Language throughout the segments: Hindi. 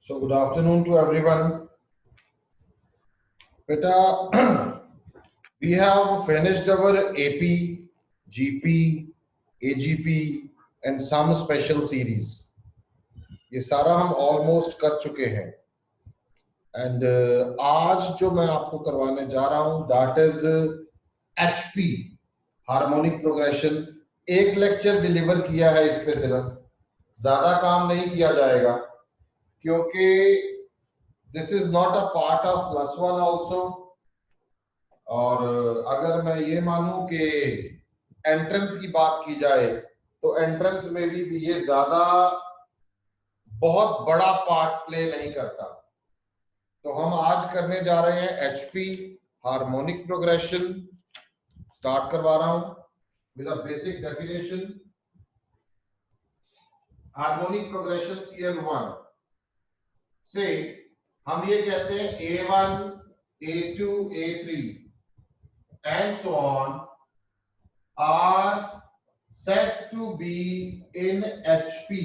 So good afternoon to everyone. Beta, we have finished our AP, GP, AGP and some special series. ये सारा हम ऑलमोस्ट कर चुके हैं एंड आज जो मैं आपको करवाने जा रहा हूं that is HP harmonic progression. एक लेक्चर डिलीवर किया है इस पे, सिर्फ ज्यादा काम नहीं किया जाएगा क्योंकि this is not a part of +1 also. और अगर मैं ये मानूं कि एंट्रेंस की बात की जाए तो एंट्रेंस में भी ये ज्यादा बहुत बड़ा पार्ट प्ले नहीं करता. तो हम आज करने जा रहे हैं HP हार्मोनिक प्रोग्रेशन. स्टार्ट करवा रहा हूं with a basic definition. Harmonic progression CL1 से हम ये कहते हैं A1, A2, A3 and so on are said to be in HP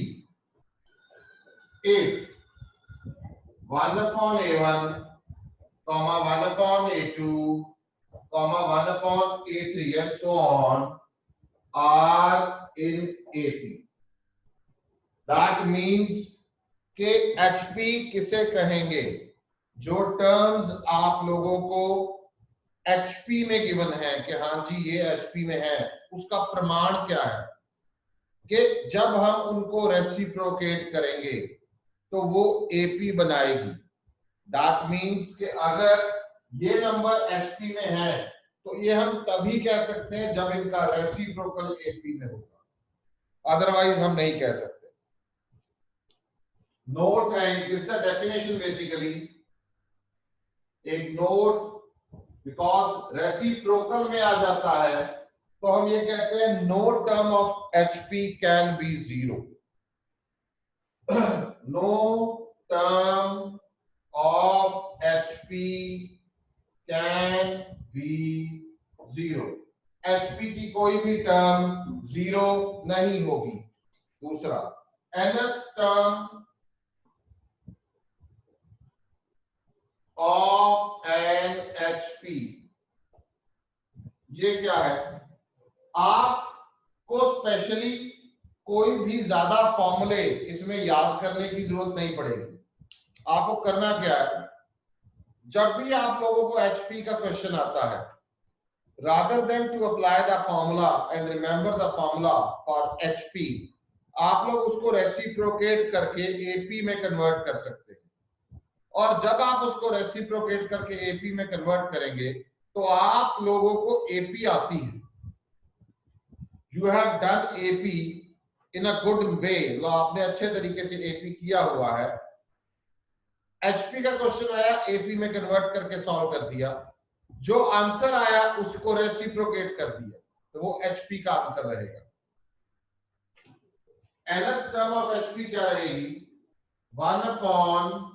if 1 upon A1, 1 upon A2, 1 upon A3 and so on are in AP. That means कि HP किसे कहेंगे? जो टर्म्स आप लोगों को HP में गिवन है कि हाँ जी ये HP में है, उसका प्रमाण क्या है कि जब हम उनको रेसिप्रोकेट करेंगे तो वो AP बनाएगी. दैट मीन्स कि अगर ये नंबर HP में है तो ये हम तभी कह सकते हैं जब इनका रेसिप्रोकल AP में होगा, अदरवाइज हम नहीं कह सकते. Note and this the definition basically. एक नोट बिकॉज रेसिप्रोकल में आ जाता है तो हम ये कहते हैं no term of HP can be zero. No term of HP can be zero. HP की कोई भी टर्म जीरो नहीं होगी. दूसरा, nth term of n HP ये क्या है? आपको स्पेशली कोई भी ज्यादा फॉर्मूले इसमें याद करने की जरूरत नहीं पड़ेगी. आपको करना क्या है, जब भी आप लोगों को HP का क्वेश्चन आता है, rather than to apply the formula and remember the formula for HP, आप लोग उसको रेसिप्रोकेट करके AP में कन्वर्ट कर सकते हैं. और जब आप उसको रेसिप्रोकेट करके AP में कन्वर्ट करेंगे तो आप लोगों को AP आती है. You have done AP in a good way. आपने अच्छे तरीके से AP किया हुआ है. HP का क्वेश्चन आया, AP में कन्वर्ट करके सॉल्व कर दिया, जो आंसर आया उसको रेसिप्रोकेट कर दिया, तो वो HP का आंसर रहेगा. nth टर्म ऑफ HP क्या रहेगी? 1 upon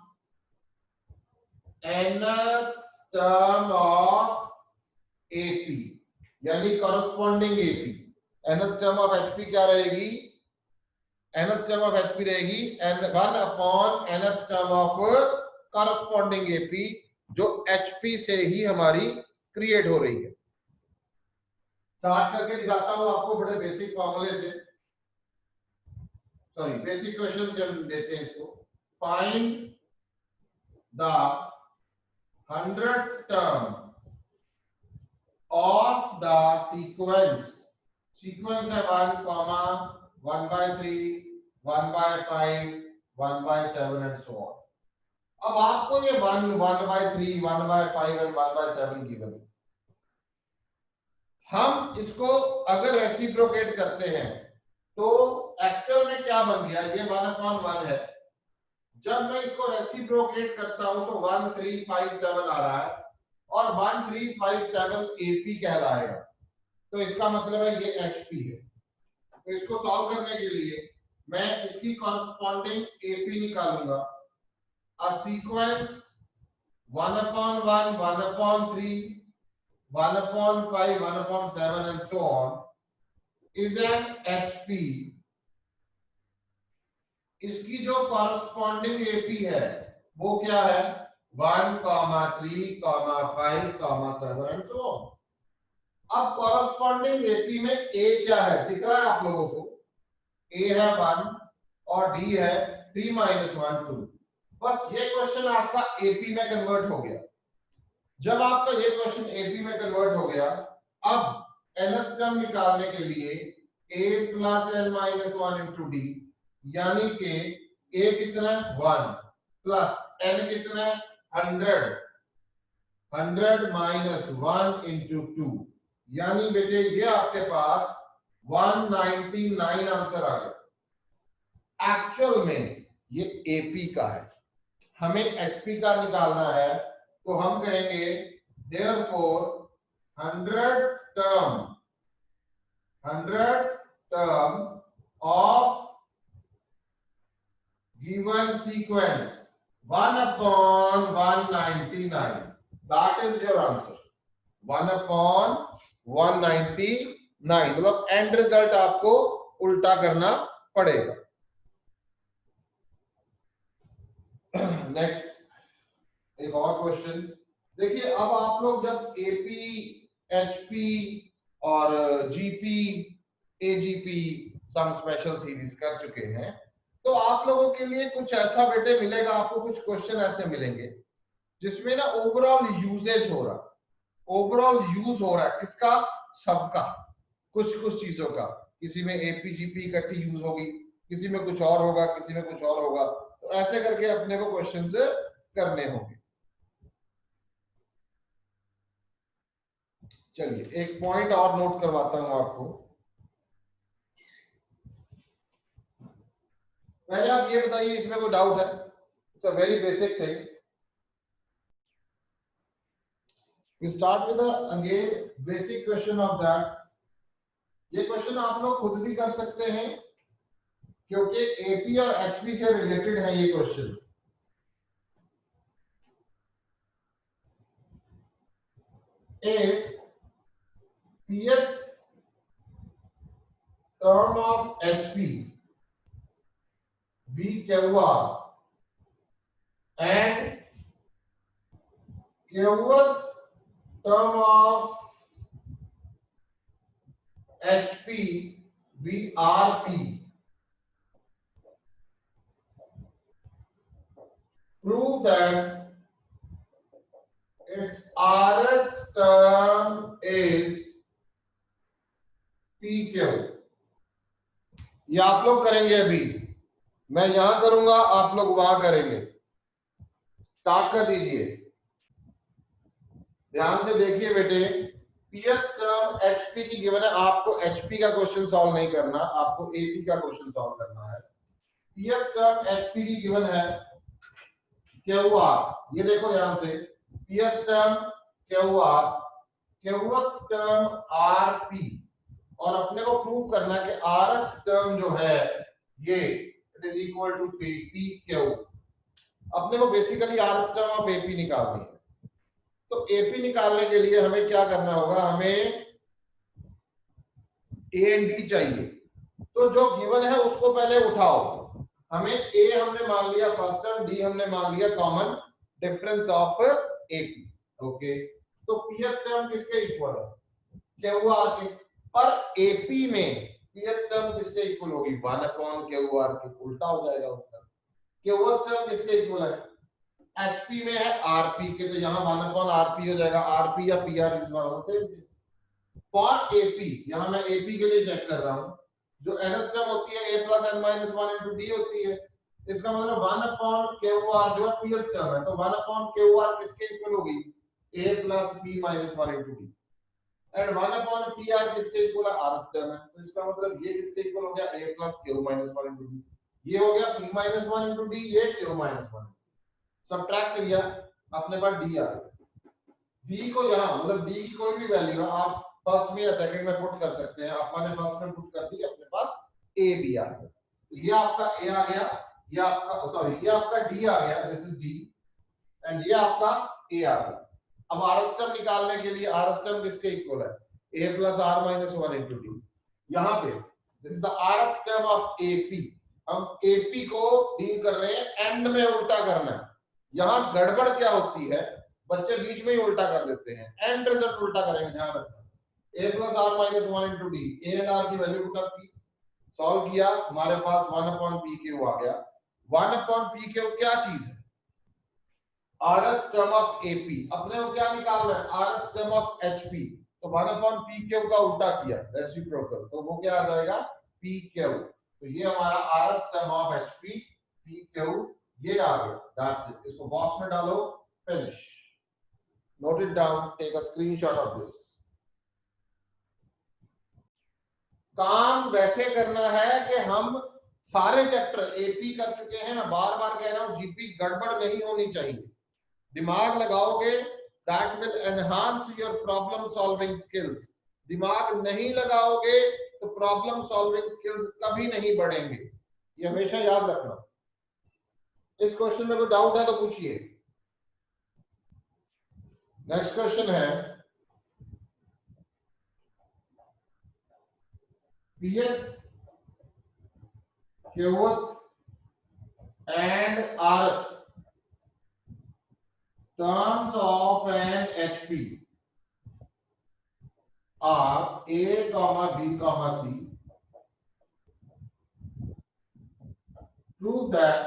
nth term of AP यानी corresponding AP. nth term of HP क्या रहेगी? nth टर्म ऑफ HP रहेगी 1 upon nth term of corresponding AP जो HP से ही हमारी क्रिएट हो रही है. स्टार्ट करके दिखाता हूं आपको बड़े बेसिक फॉर्मूले से, सॉरी बेसिक क्वेश्चन से हम देते हैं इसको. Find the 100th term of the sequence. Sequence है 1, 1/3, 1/5, 1/7 and so on. अब आपको ये 1, 1/3, 1/5 and 1/7 गिवन है. हम इसको अगर रेसिप्रोकेट करते हैं तो एक्चुअल में क्या बन गया? ये 1/1 है. जब मैं इसको रेसिप्रोकेट करता हूं तो 1357 आ रहा है और 1357 AP कहलाएगा. तो इसका मतलब है ये HP है. तो इसको सॉल्व करने के लिए मैं इसकी कॉरस्पॉन्डिंग AP निकालूंगा. A sequence 1/1, 1/3, 1/5, 1/7 and so on is an HP इसकी जो कॉरस्पॉन्डिंग एपी है वो क्या है 1, 3, 5, 7 एंड सो ऑन। अब कॉरस्पॉन्डिंग एपी में ए क्या है दिख रहा है आप लोगों को, ए है 1 और डी है 3 - 1 2। बस ये क्वेश्चन आपका एपी में कन्वर्ट हो गया। जब आपका ये क्वेश्चन एपी में कन्वर्ट हो गया, अब nth टर्म निकालने के लिए a plus n minus 1 into D, यानी कि a कितना 1 प्लस n कितना 100 माइनस 1 इंटू 2, यानी बेटे ये आपके पास 199 आंसर आ गया। एक्चुअल में ये एपी का है, हमें एचपी का निकालना है, तो हम कहेंगे therefore 100 term of given sequence 1/199, that is your answer 1/199, मतलब एंड रिजल्ट आपको उल्टा करना पड़ेगा। नेक्स्ट एक और क्वेश्चन देखिए। अब आप लोग जब एपी, एचपी और GP, AGP sum special series कर चुके हैं, तो आप लोगों के लिए कुछ ऐसा बेटे मिलेगा, आपको कुछ क्वेश्चन ऐसे मिलेंगे जिसमें ना ओवरऑल यूजेज हो रहा, ओवरऑल यूज हो रहा है किसका, सबका, कुछ कुछ चीजों का। किसी में एपी जीपी इकट्ठी यूज होगी, किसी में कुछ और होगा, किसी में कुछ और होगा, तो ऐसे करके अपने को क्वेश्चन करने होंगे। चलिए एक पॉइंट और नोट करवाता हूं आपको। पहले आप ये बताइए, इसमें कोई डाउट है? It's a very basic thing. We start with again basic question of that. ये क्वेश्चन आप लोग खुद भी कर सकते हैं क्योंकि एपी और एचपी से रिलेटेड है ये question. If pth term of HP be QR and qth term of HP be RP, prove that its rth term is PQ। ये आप लोग करेंगे, अभी मैं यहां करूंगा, आप लोग वहां करेंगे। स्टार्ट कर दीजिए, ध्यान से देखिए बेटे। पीएच टर्म एचपी की गिवन है, आपको एचपी का क्वेश्चन सॉल्व नहीं करना, आपको एपी का क्वेश्चन सॉल्व करना है। पीएच टर्म एचपी की गिवन है क्यूआर, ये देखो ध्यान से, pth term QR, qth term RP, और अपने को प्रूव करना है कि आरएच टर्म जो है ये it is equal to P Q. अपने को basically rth term of AP निकालनी है। तो एपी निकालने के लिए हमें क्या करना होगा, हमें ए एंड डी चाहिए। तो जो गिवन है उसको पहले उठाओ। हमें ए हमने मान लिया फर्स्ट टर्म, डी हमने मान लिया common difference of AP. Okay, तो पीएच टर्म किसके इक्वल है, क्यूआर के। पर एपी में पीएच टर्म किसके इक्वल होगी, 1/क्यूआर के, उल्टा हो जाएगा उसका। क्यूएच टर्म किसके इक्वल है, एचपी में है आरपी के, तो यहाँ 1/आरपी हो जाएगा। आरपी या पीआर इस बार से फॉर एपी, यहाँ मैं एपी के लिए चेक कर रहा हूँ, जो nth टर्म होती है a plus n minus 1 into D होती है। इसका मतलब 1/क्यूआर जो है पीएच टर्म है, तो 1/क्यूआर किसके इक्वल होगी, a plus p minus 1 into D, and 1/pr किसके इक्वल है, r टर्म है। तो इसका मतलब ये किसके इक्वल हो गया, a plus q minus 1 into D, ये हो गया p माइनस 1 इंटू डी, ये q माइनस 1। सबट्रैक्ट किया, अपने पास डी आ गया। डी को यहाँ मतलब डी की कोई भी वैल्यू आप फर्स्ट में या सेकंड में पुट कर सकते हैं। आपने फर्स्ट में पुट कर दी, अपने पास ए भी आ गया। ये आपका ए आ गया, ये आपका सॉरी ये आपका डी आ गया, दिस इज डी, एंड ये आपका ए आ गया। अब आरएच टर्म निकालने के लिए आरएच टर्म किसके इक्वल है, a plus r minus 1 into D. यहाँ पे this is the RH term of AP, हम एपी को डील कर रहे हैं, एंड में उल्टा करना है। यहां गड़बड़ क्या होती है, बच्चे बीच में ही उल्टा कर देते हैं, एंड रिजल्ट उल्टा करेंगे, ध्यान रखना। a plus R minus 1 into D, A and R की वैल्यू पुटअप की, सॉल्व किया, हमारे पास 1 अपॉन पी क्यू आ गया। 1 अपॉन पी क्यू क्या चीज है, rth टर्म ऑफ एपी, अपने को क्या निकालना है, rth टर्म ऑफ एचपी, तो 1 अपॉन पी क्यू का उल्टा किया रेसिप्रोकल, तो वो क्या आ जाएगा, पी क्यू। तो ये हमारा rth term of HP P Q ये आ गया, दैट्स इट। इसको बॉक्स में डालो, finish. Note it down, take a screenshot of this. काम वैसे करना है कि हम सारे चैप्टर एपी कर चुके हैं, मैं बार बार कह रहा हूं, जीपी गड़बड़ नहीं होनी चाहिए। दिमाग लगाओगे, that will enhance your problem solving skills. दिमाग नहीं लगाओगे तो प्रॉब्लम सॉल्विंग स्किल्स कभी नहीं बढ़ेंगे, ये हमेशा याद रखना। इस क्वेश्चन में कोई डाउट है तो पूछिए। नेक्स्ट क्वेश्चन है, pth, qth and rth terms of an HP are A, B, C. Prove that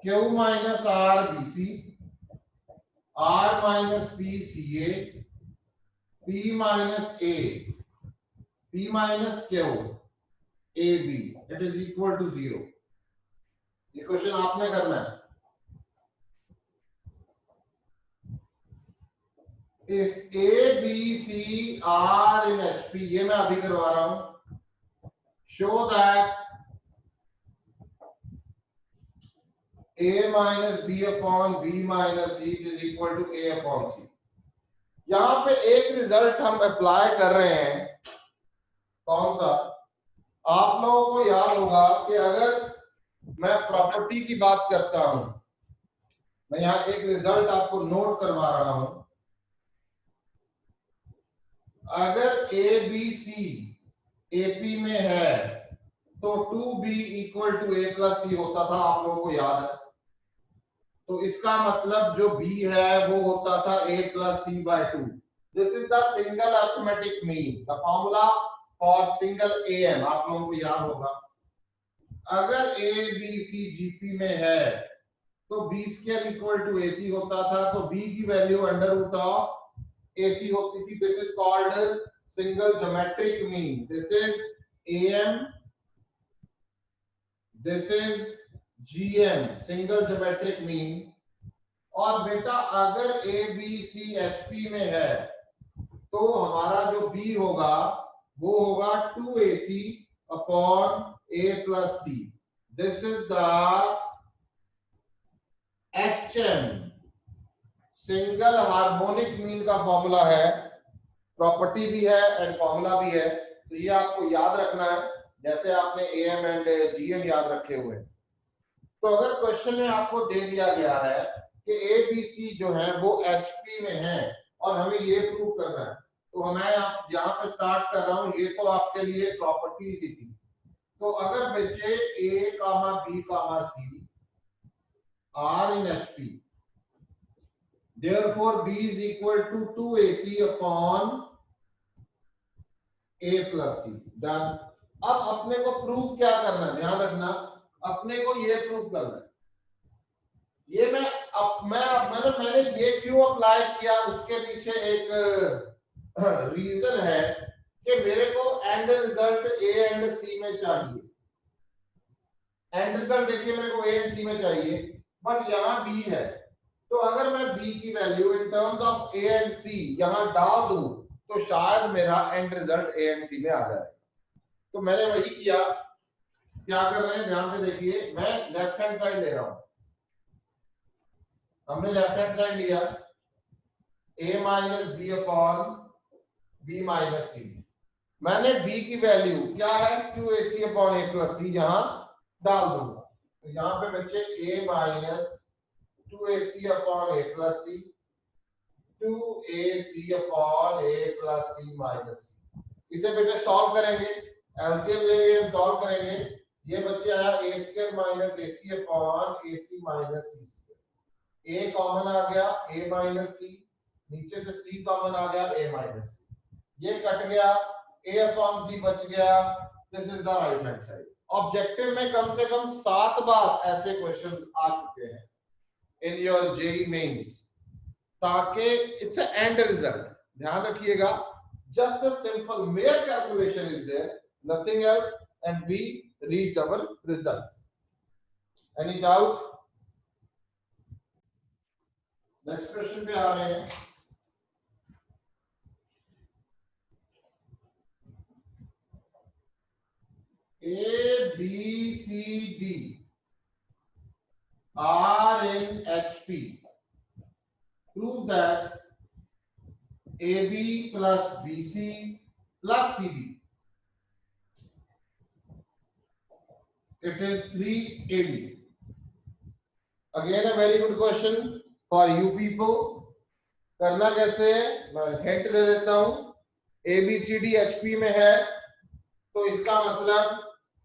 Q minus R BC, R minus P CA, P minus A, P minus Q AB, it is equal to 0. ये क्वेश्चन आपने करना है। If A, B, C are in HP, ये मैं अभी करवा रहा हूं, show that A minus B upon B minus C is equal to A upon C. यहां पे एक रिजल्ट हम अप्लाई कर रहे हैं, कौन सा, आप लोगों को याद होगा कि अगर मैं प्रॉपर्टी की बात करता हूं, मैं यहां एक रिजल्ट आपको नोट करवा रहा हूं, अगर ए बी सी एपी में है तो 2b equal to A plus C होता था, आप लोगों को याद है। तो इसका मतलब जो b है वो होता था a plus C by 2। This is the single arithmetic mean, the formula for single am, आप लोगों को याद होगा। अगर a b c gp में है तो b square equal to ac होता था, तो b की value under root of AC होती थी। This is called single geometric mean, this is AM, this is GM, single geometric mean. और बेटा अगर ABC HP में है तो हमारा जो B होगा वो होगा 2AC upon A plus C। This is the HM, single harmonic mean का फॉर्मूला है, प्रॉपर्टी भी है एंड फॉर्मूला भी है। तो ये आपको याद रखना है, जैसे आपने AM एंड GM याद रखे हुए हैं। तो अगर क्वेश्चन में आपको दे दिया गया है कि ABC जो है वो HP में है और हमें ये प्रूव करना है, तो मैं यहाँ पे स्टार्ट कर रहा हूँ, ये तो आपके लिए प्रॉपर्टीज ही थी। तो अगर बच्चे A, B, C are in HP, therefore B is equal to 2AC upon A plus C, done. अब अपने को प्रूव क्या करना है, ध्यान रखना, अपने को ये प्रूव करना है। ये मैंने ये क्यों अप्लाई किया, उसके पीछे एक रीजन है कि मेरे को and result A and C में चाहिए। एंड रिजल्ट देखिए मेरे को A एंड C में चाहिए, बट यहाँ B है, तो अगर मैं B की value in terms of A and C यहाँ डाल दूं तो शायद मेरा and result A and C में आ जाए। तो मैंने वही किया। क्या कर रहे हैं, ध्यान से देखिए, मैं लेफ्ट हैंड साइड ले रहा हूं। हमने लेफ्ट हैंड साइड लिया, A minus B upon B minus C. मैंने B की वैल्यू क्या है, 2AC अपॉन A प्लस सी यहां डाल दूंगा। तो यहां पे बच्चे A minus 2AC upon A plus C, 2AC upon A plus C minus C. इसे बेटे सॉल्व करेंगे, एलसीएम लेंगे, हम सॉल्व करेंगे। ये बच्चे आया ए स्क्वायर माइनस ए सी अपॉन ए सी माइनस सी स्क्वायर। ए कॉमन आ गया ए माइनस सी, नीचे से सी कॉमन आ गया ए माइनस सी, ये कट गया, ए अपॉन सी बच गया। This is the right hand side. Objective में कम से कम 7 बार ऐसे क्वेश्चंस आ चुके हैं इन योर जेई मेंस, ताकि इट्स अ एंड रिजल्ट। ध्यान रखिएगा, just a simple mere calculation is there, nothing else, and we reached our result. Any doubt? Next question पे आ रहे हैं। A, B, C, D are in HP. Prove that AB plus BC plus CD, it is 3AD. Again a very good question for you people. करना कैसे है, मैं हिंट दे देता हूं। ABCD HP में है, तो इसका मतलब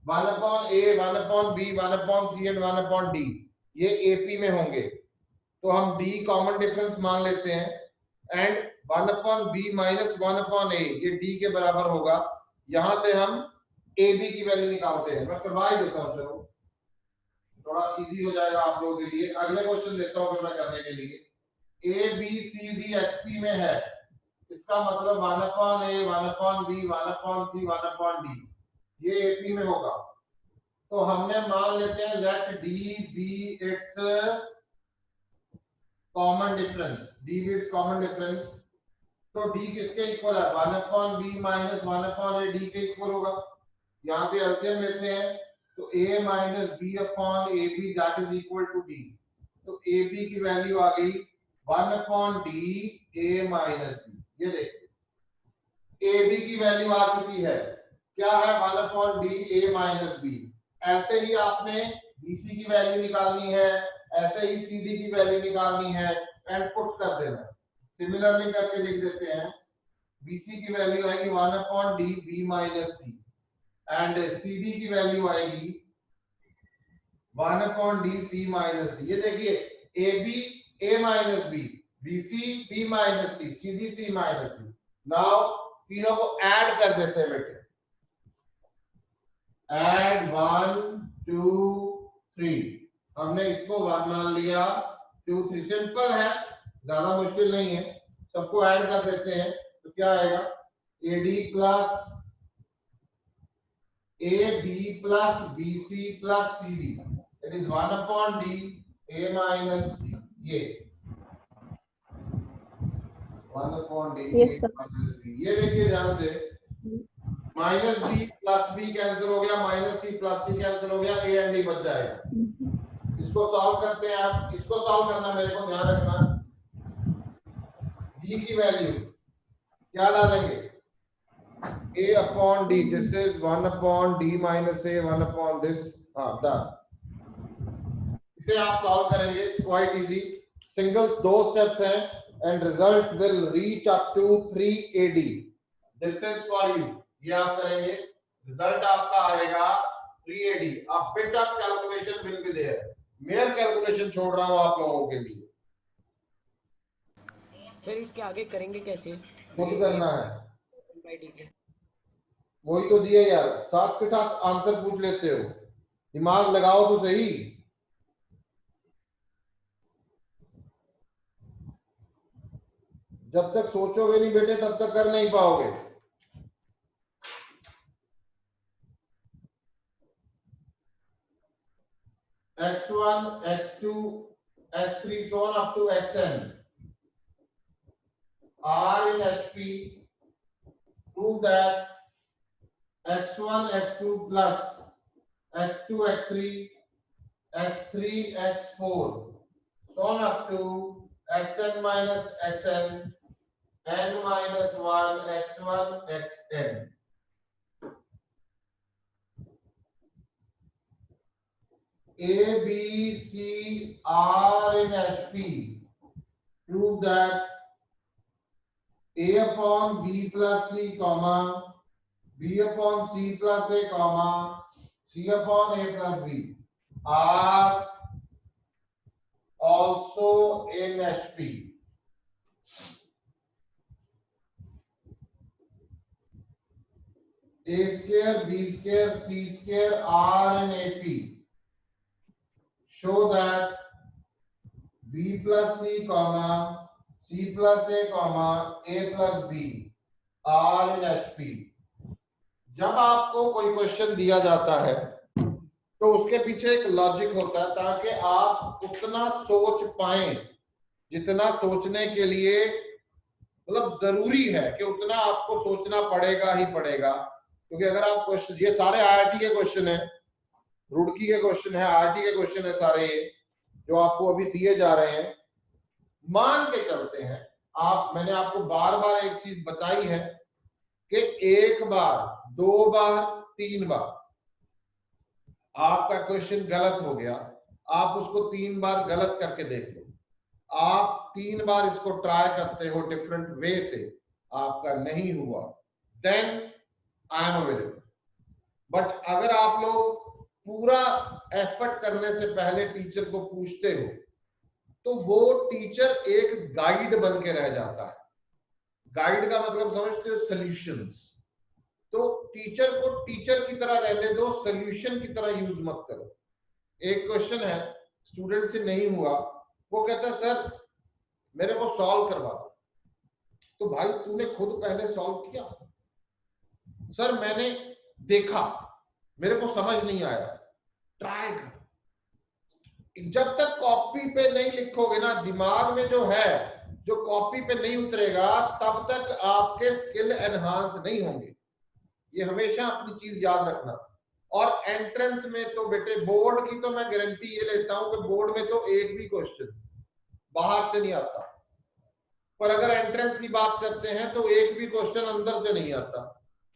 1 upon A, 1 upon B, 1 upon C and 1 upon D ये AP में होंगे। तो हम D कॉमन डिफरेंस मान लेते हैं and 1 upon B minus 1 upon A ये D के बराबर होगा। यहां से हम AB की वैल्यू निकालते हैं। मैं करवा ही देता हूं, चलो थोड़ा इजी हो जाएगा आप लोगों के लिए। अगले क्वेश्चन देता हूं फिर मैं करने के लिए। A B C D HP में है, इसका मतलब 1 upon A, 1 upon B, 1 upon C, 1 upon D ये AP में होगा। तो हमने मान लेते हैं let D be its common difference, D be its common difference. तो D किसके इक्वल है, 1 upon B minus 1 upon A D के इक्वल होगा। यहां से एलसीएम लेते हैं, तो A minus B upon AB that is equal to D। तो AB की वैल्यू आ गई 1 upon D A minus B। ये देखिए AD की वैल्यू आ चुकी है, क्या है 1 upon D A minus B। ऐसे ही आपने BC की वैल्यू निकालनी है, ऐसे ही CD की वैल्यू निकालनी है एंड पुट कर देना। सिमिलरली करके लिख देते हैं, BC की वैल्यू आएगी 1 upon D B minus C and CD की वैल्यू आएगी 1 upon D C minus D। ये देखिए AB A minus B, BC B minus C, CD C minus D। Now तीनों को ऐड कर देते हैं बेटे, ऐड 1 2 3। हमने इसको 1 मान लिया, 2 3, सिंपल है, ज्यादा मुश्किल नहीं है। सबको ऐड कर देते हैं तो क्या आएगा, AD plus AB plus BC plus CD, it is 1 upon D A minus D। ये 1 upon D A minus B। ये देखिए ध्यान से, minus B plus B cancel हो गया, minus C plus C cancel हो गया, A एंड D बच जाएगा। इसको सॉल्व करते हैं आप, इसको सॉल्व करना मेरे को ध्यान रखना। D की वैल्यू क्या डालेंगे, A अपॉन D, this is 1 upon D minus A 1 upon this. हाँ डन। इसे आप सॉल्व करेंगे, it's quite easy, single 2 steps हैं and result will reach up to 3AD। This is for you, ये आप करेंगे, रिजल्ट आपका आएगा 3AD। अब bit of calculation will be there, mere calculation छोड़ रहा हूं आप लोगों के लिए। सर इसके आगे करेंगे कैसे, खुद करना है, ठीक है। वही तो दिया यार, साथ के साथ आंसर पूछ लेते हो, दिमाग लगाओ तो सही। जब तक सोचोगे नहीं बेटे तब तक कर नहीं पाओगे। x1 x2 x3 so on up to xn are in HP. Prove that x1 x2 plus x2 x3 x3 x4 so on up to xn minus xn n minus 1 x1 xn। A, B, C are in HP. Prove that A upon B plus C, comma B upon C plus A, comma C upon A plus B are also in HP. A square, B square, C square are in AP. Show that B plus C comma C plus A comma A plus B are in HP. जब आपको कोई क्वेश्चन दिया जाता है तो उसके पीछे एक लॉजिक होता है ताकि आप उतना सोच पाएं जितना सोचने के लिए मतलब जरूरी है कि उतना आपको सोचना पड़ेगा ही पड़ेगा। क्योंकि अगर आप क्वेश्चन, ये सारे आईआईटी के क्वेश्चन है, रुड़की के क्वेश्चन है, आईआईटी के क्वेश्चन है सारे ये जो आपको अभी दिए जा रहे हैं। मान के चलते हैं आप, मैंने आपको बार बार एक चीज बताई है कि एक बार, दो बार, तीन बार आपका क्वेश्चन गलत हो गया, आप उसको तीन बार गलत करके देख लो। आप तीन बार इसको ट्राई करते हो डिफरेंट वे से, आपका नहीं हुआ, then I am available. But अगर आप लोग पूरा एफर्ट करने से पहले टीचर को पूछते हो तो वो टीचर एक गाइड बन के रह जाता है। गाइड का मतलब समझते हो, सॉल्यूशंस। तो टीचर को टीचर की तरह रहने दो, सॉल्यूशन की तरह यूज मत करो। एक क्वेश्चन है, स्टूडेंट से नहीं हुआ, वो कहता है सर मेरे को सॉल्व करवा दो। तो भाई तूने खुद पहले सॉल्व किया? सर मैंने देखा, मेरे को समझ नहीं आया। ट्राई कर। जब तक कॉपी पे नहीं लिखोगे ना, दिमाग में जो है, जो कॉपी पे नहीं उतरेगा, तब तक आपके स्किल एनहांस नहीं होंगे। ये हमेशा अपनी चीज याद रखना। और एंट्रेंस में तो बेटे, बोर्ड की तो मैं गारंटी ये लेता हूं कि बोर्ड में तो एक भी क्वेश्चन बाहर से नहीं आता, पर अगर एंट्रेंस की बात करते हैं तो एक भी क्वेश्चन अंदर से नहीं आता,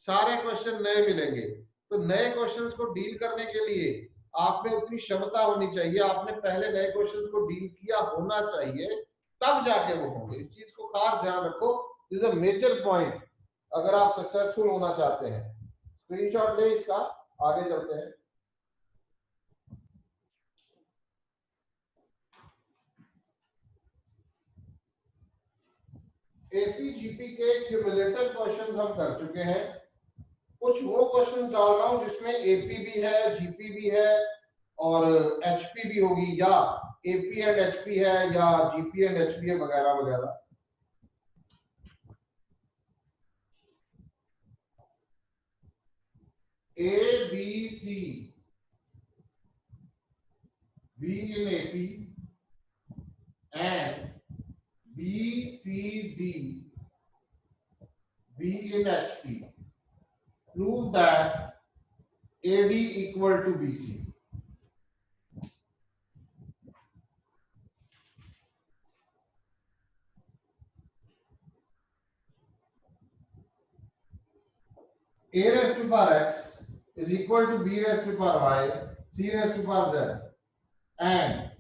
सारे क्वेश्चन नए मिलेंगे। तो नए क्वेश्चंस को डील करने के लिए आप में उतनी क्षमता होनी चाहिए, आपने पहले नए क्वेश्चंस को डील किया होना चाहिए, तब जाके वो होंगे। इस चीज को खास ध्यान रखो, this is a major point अगर आप सक्सेसफुल होना चाहते हैं। स्क्रीनशॉट ले इसका, आगे चलते हैं। एपी जीपी के क्यूमुलेटिव क्वेश्चंस हम कर चुके हैं। कुछ वो क्वेश्चंस डाल रहा हूं जिसमें एपी भी है, जीपी भी है और एचपी भी होगी, या एपी एंड एचपी है, या जीपी एंड एचपी है, वगैरह वगैरह। A, B, C, B in AP and B, C, D, B in HP. Prove that AD equal to BC. A raised to power x is equal to B raised to power y, C raised to power z, and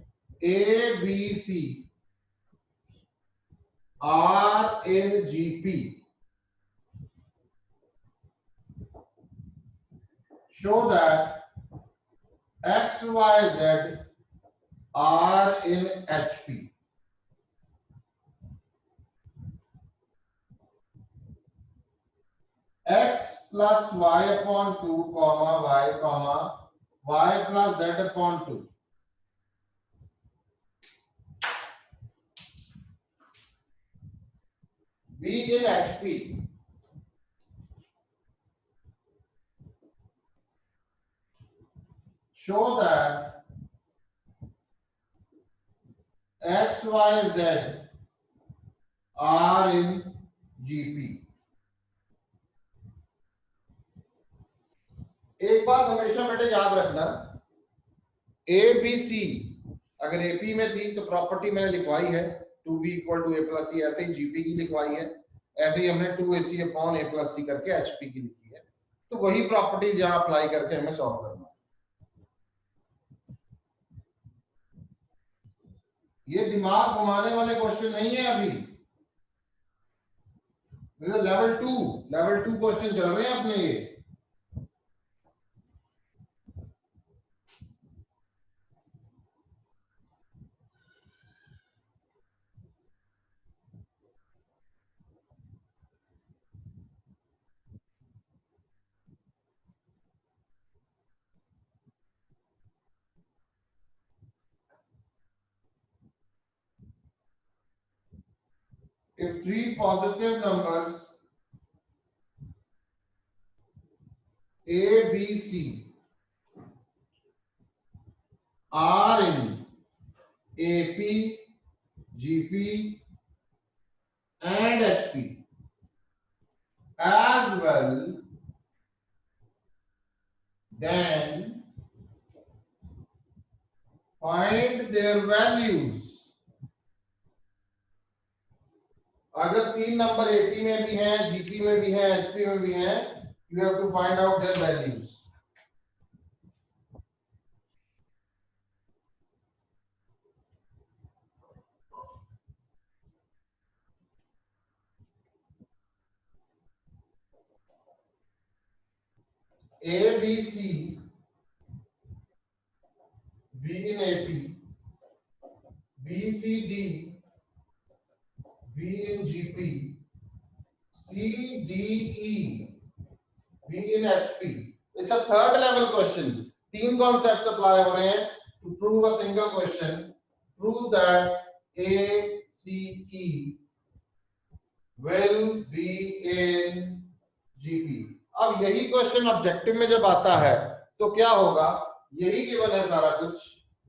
A, B, C are in GP. Show that X, Y, Z are in HP. X plus Y upon 2, Y plus Z upon 2. B in HP. Show that X, Y, Z are in GP. एक बात हमेशा बेटे याद रखना, ए बी सी अगर एपी में थी तो प्रॉपर्टी मैंने लिखवाई है 2b equal to A plus C, ऐसे ही जीपी की लिखवाई है, ऐसे ही हमने 2ac अपॉन ए प्लस सी करके एचपी की लिखी है। तो वही प्रॉपर्टीज यहां अप्लाई करके हमें सॉल्व करना है। ये दिमाग घुमाने वाले क्वेश्चन नहीं है अभी, लेवल 2 क्वेश्चन चल रहे हैं अपने। ये if three positive numbers A, B, C are in AP, GP and HP as well, then find their values. अगर 3 नंबर AP में भी हैं, GP में भी हैं, HP में भी हैं, you have to find out their values. A, B, C, B in AP, B, C, D, B in GP, C, D, E, B in HP. It's a third level question. 3 concepts apply हो रहे हैं to prove a single question. Prove that A, C, E will be in GP. अब यही क्वेश्चन ऑब्जेक्टिव में जब आता है तो क्या होगा, यही गिवन है सारा कुछ.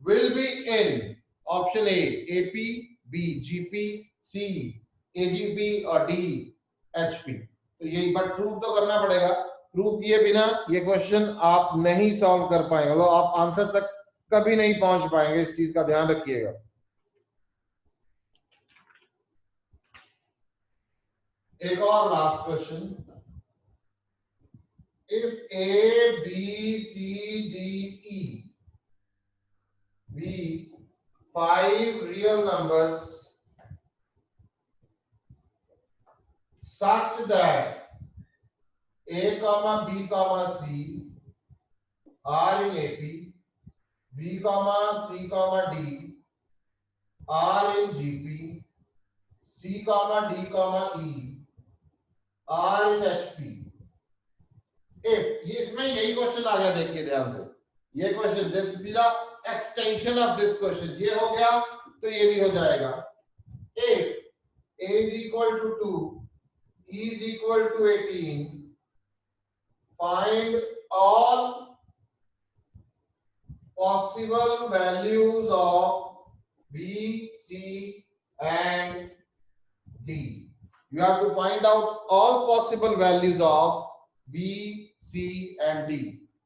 Will be in option A AP, B GP, C AGP और डी एचपी. तो यही, बट प्रूव तो करना पड़ेगा. प्रूव किए बिना ये क्वेश्चन आप नहीं सॉल्व कर पाएंगे, तो आप आंसर तक कभी नहीं पहुंच पाएंगे. इस चीज का ध्यान रखिएगा. एक और last question. If A, B, C, D, E be 5 real numbers such that A, B, C are in AP, B, C, D are in GP, C, D, E are in HP. ये इसमें यही क्वेश्चन आ गया, देखिए ध्यान से. ये question, this be the extension of this question. ये हो गया तो ये भी हो जाएगा. If A is equal to 2, E is equal to 18, find all possible values of B, C and D. You have to find out all possible values of B, C and D.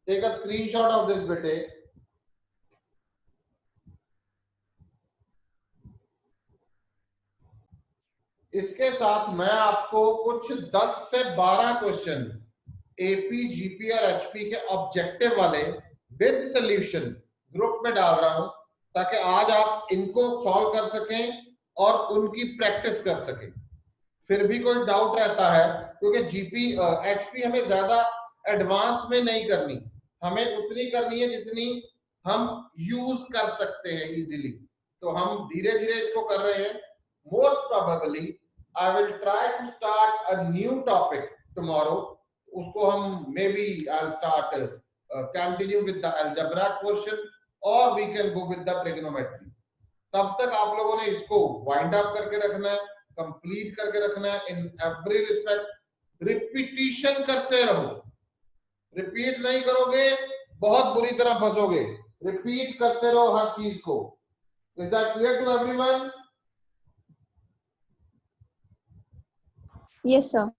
Take a screenshot of this bete. इसके साथ मैं आपको कुछ 10 से 12 क्वेश्चन एपी, जीपी और एचपी के ऑब्जेक्टिव वाले विद सॉल्यूशन ग्रुप में डाल रहा हूं, ताकि आज आप इनको सॉल्व कर सकें और उनकी प्रैक्टिस कर सकें. फिर भी कोई डाउट रहता है, क्योंकि जीपी एचपी हमें ज्यादा एडवांस में नहीं करनी, हमें उतनी करनी है जितनी हम यूज कर सकते हैं इजीली. तो हम धीरे धीरे इसको कर रहे हैं. Most probably I will try to start a new topic tomorrow. उसको हम maybe I will start continue with the algebra portion और we can go with the trigonometry. तब तक आप लोगों ने इसको वाइंड अप करके रखना है, कंप्लीट करके रखना है इन एवरी रिस्पेक्ट. रिपीटिशन करते रहो. रिपीट नहीं करोगे बहुत बुरी तरह फंसोगे. रिपीट करते रहो हर चीज को. Is that clear to everyone? Yes sir.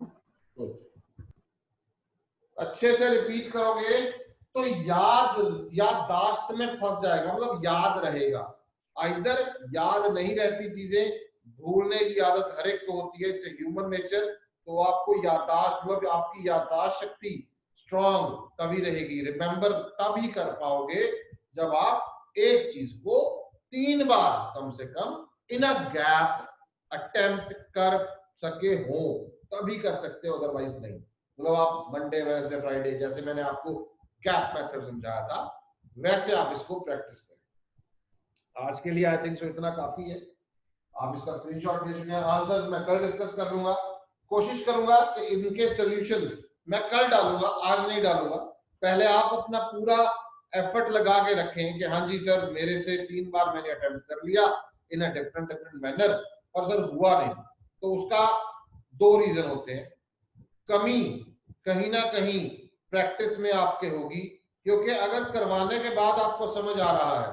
अच्छे से रिपीट करोगे तो याददाश्त में फंस जाएगा, मतलब याद रहेगा. इधर याद नहीं रहती चीजें, भूलने की आदत हर एक को होती है, इट्स ह्यूमन नेचर. तो आपको याददाश्त, मतलब आपकी याददाश्त शक्ति स्ट्रॉन्ग तभी रहेगी, रिमेंबर तभी कर पाओगे जब आप एक चीज को 3 बार कम से कम इन अ गैप अटेम्प्ट कर सके हो, तभी कर सकते हो, अदरवाइज नहीं. मतलब आप मंडे, वेडनेसडे, फ्राइडे, जैसे मैंने आपको गैप मेथड समझाया था, वैसे आप इसको प्रैक्टिस करें. आज के लिए आई थिंक सो इतना काफी है. आप इसका स्क्रीनशॉट ले चुके हैं. आंसर्स मैं कल डिस्कस कर लूंगा. कोशिश करूंगा कि इनके सॉल्यूशंस मैं कल डालूंगा, आज नहीं डालूंगा. पहले आप अपना पूरा एफर्ट लगा के रखें कि हाँ जी सर, मेरे से 3 बार मैंने अटेम्प्ट कर लिया इन अ डिफरेंट मैनर, और सर हुआ नहीं. तो उसका दो रीजन होते हैं। कमी कहीं ना कहीं प्रैक्टिस में आपके होगी, क्योंकि अगर करवाने के बाद आपको समझ आ रहा है,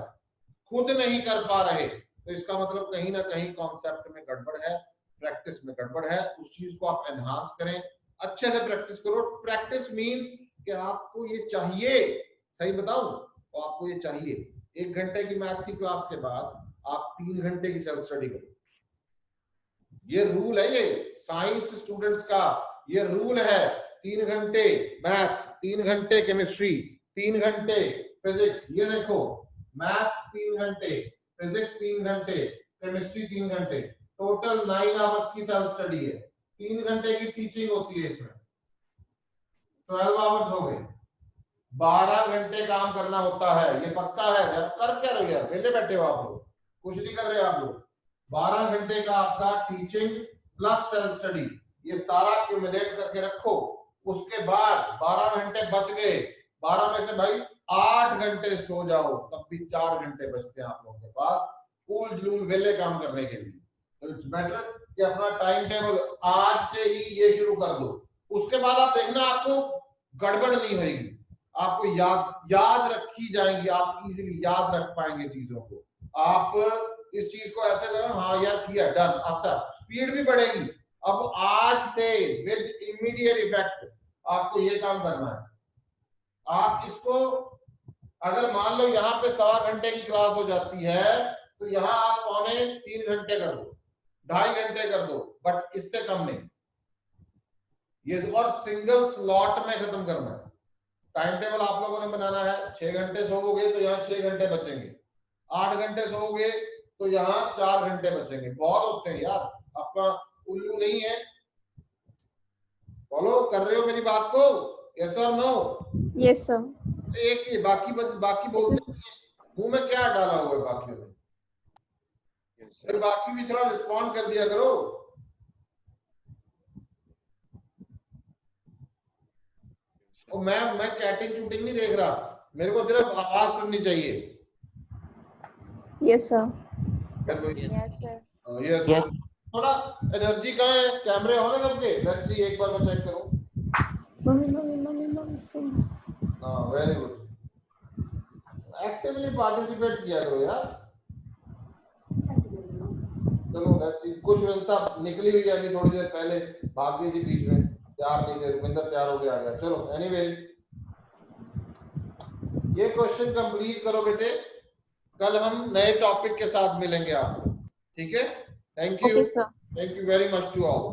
खुद नहीं कर पा रहे, तो इसका मतलब कहीं ना कहीं कॉन्सेप्ट में गड़बड़ है, प्रैक्टिस में गड़बड़ है। उस चीज को आप एनहांस करें, अच्छे से प्रैक्टिस करो। प्रैक्टिस मींस कि आपको ये चाहिए, सही बताऊं तो आपको ये चाहिए 1 घंटे की मैथ्स की क्लास के बाद आप 3 घंटे की सेल्फ स्टडी करो। ये रूल है, ये साइंस स्टूडेंट्स का ये रूल है। 3 घंटे मैथ्स, 3 घंटे केमिस्ट्री, 3 घंटे फिजिक्स। ये देखो, मैथ्स 3 घंटे, फिजिक्स 3 घंटे, केमिस्ट्री 3 घंटे, टोटल 9 आवर्स की सेल्फ स्टडी है। 3 घंटे की टीचिंग होती है, इसमें 12 आवर्स हो गए। 12 घंटे काम करना होता है, ये पक्का है। जब कर क्या रहे हो यार, वेले बैठे हो आप लोग, कुछ नहीं कर रहे आप लोग। 12 घंटे का आपका टीचिंग प्लस सेल्फ स्टडी, ये सारा क्यूमुलेट करके रखो। उसके बाद 12 घंटे बच गए, 12 में से भाई 8 घंटे सो जाओ, तब भी 4 घंटे बचते हैं आप लोगों के पास कूल जलूल वेले काम करने के लिए। तो इट्स बेटर कि अपना टाइम टेबल आज से ही ये शुरू कर दो। उसके बाद आप देखना आपको गड़बड़ नहीं होगी, आपको याद रखी जाएंगी, आप इजीली याद रख पाएंगे चीजों को। आप इस चीज को ऐसे लगा, हाँ यार किया, डन, आता, स्पीड भी बढ़ेगी। अब आज से विद इमीडिएट इफेक्ट आपको ये काम करना है। आप इसको अगर मान लो यहाँ पे 1.25 घंटे की क्लास हो जाती है, तो यहाँ आप 2.75 घंटे कर दो, 2.5 घंटे कर दो, बट इससे कम नहीं। ये और सिंगल स्लॉट में खत्म करना है। टाइम टेबल आप लोगों ने बनाना है, 6 घंटे सोओगे तो यहाँ 6 घंटे बचेंगे, 8 घंटे सोओगे तो यहाँ 4 घंटे बचेंगे। बहुत होते हैं यार, आपका उल्लू नहीं है। फॉलो कर रहे हो मेरी बात को? यस और नो? Yes sir. एक ही बाकी बाकी बोलते हैं, मुंह में क्या डाला हुआ है बाकियों में? फिर बाकी भी थोड़ा रिस्पॉन्ड कर दिया करो। और मैं चैटिंग शूटिंग नहीं देख रहा, मेरे को सिर्फ आवाज सुननी चाहिए। Yes sir. Yes sir. ये थोड़ा एनर्जी का है, कैमरे ऑन है करके लेट्स सी, एक बार मैं चेक करूं। Mummy mummy mummy mummy. हां वेरी गुड, एक्टिवली पार्टिसिपेट किया करो यार। चलो लेट्स सी, कुछ मिलता निकली हुई है अभी थोड़ी देर पहले, भाग गई थी बीच में, तैयार नहीं थे, रुविंदर तैयार होके आ गया। चलो एनीवेज, ये क्वेश्चन कंप्लीट करो बेटे, कल हम नए टॉपिक के साथ मिलेंगे आपको, ठीक है? Thank you, okay sir. Thank you very much to all.